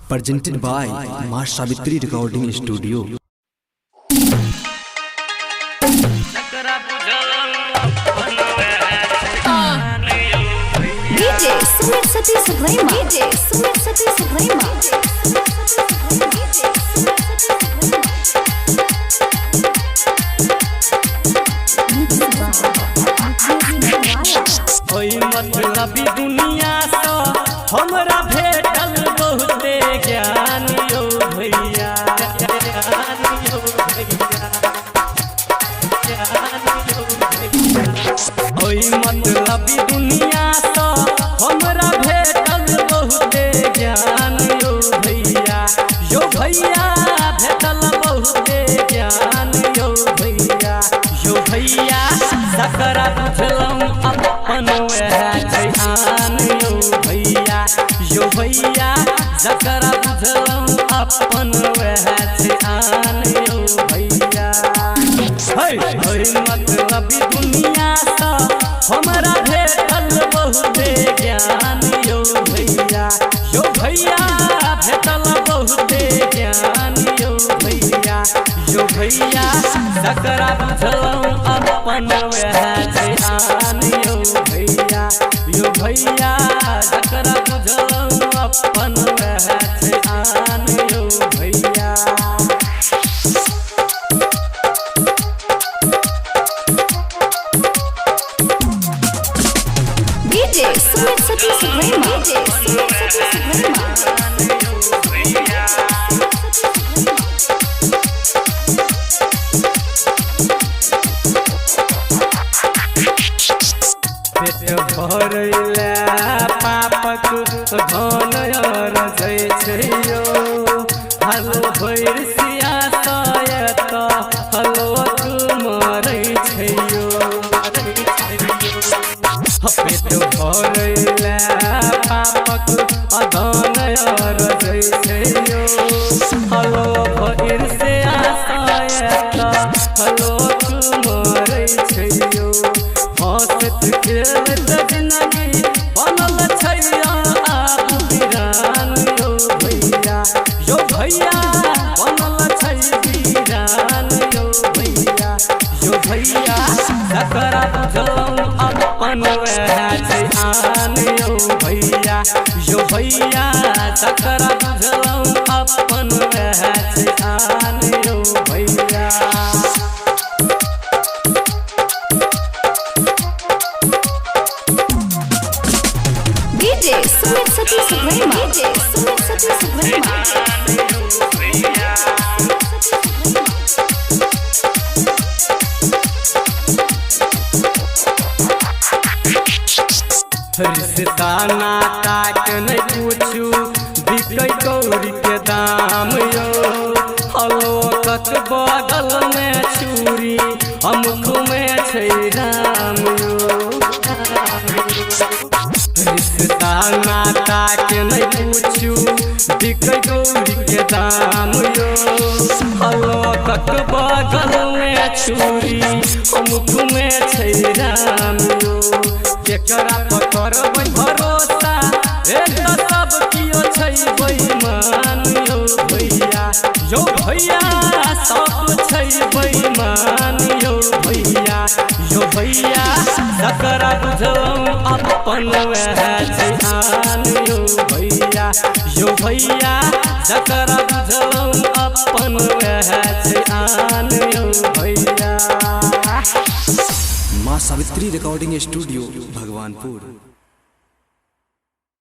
presented by Ma Savitri Recording Studio. DJ Sumit Satish Rema. DJ Sumit Satish Rema. ओई मतलबी दुनिया तो हमरा भेटल बहुते ज्ञान यो भैया, ओई मतलबी दुनिया तो हमरा भेटल बहुते ज्ञान यो भैया भेटल बहुते ज्ञान यो भैया सकरा बुझलौं अपन वह आन यो भैया सकरा बुझलौं अपन वह आन यो भैया। मतलबी दुनिया तो हमरा भेटल बहुते ज्ञान यो भैया भेटल बहुते ज्ञान यो भैया सकरा बुझलौं अपन वह आन यो भैया सकरा बुझलौं अपन वह आन यो भैया। DJ Sumit Satish Rema. DJ Sumit Satish Rema. पेट भरैला पापक धन रजै छैयो हलो भैर सिया सयत हलो मरै छैयो। पेट भरैला पापक धन रजै छैयो हलो भैर सिया सयत हलो मरै छैयो। हंसत खेलत जिंदगी बनल छैया आप वीरान यो भैया बनल छै वीरान यो भैया सकरा बुझलौं अपन वह आन यो भैया सकरा बुझलौं अपन वह आन यो भैया। DJ Sumit Satish Rema. DJ Sumit Satish Rema. रिश्ता नाता के नहीं पूछू बिकै कौड़ी के दाम यो हलो कत बगल में छुरी अमुख में छै राम यो। रिश्ता नाता के नहीं पूछू बिकै कौड़ी के दाम यो हलो कत बगल में छुरी अमुख में छै राम यो। केकरा पकड़बै भरोसा सब कियो छै बेईमान यो भैया सब छै बेईमान यो भैया सकरा बुझलौं अपन वह आन यो भैया सकरा बुझलौं अपन वह आन यो भैया। Ma Savitri Recording Studio, Bhagwanpur.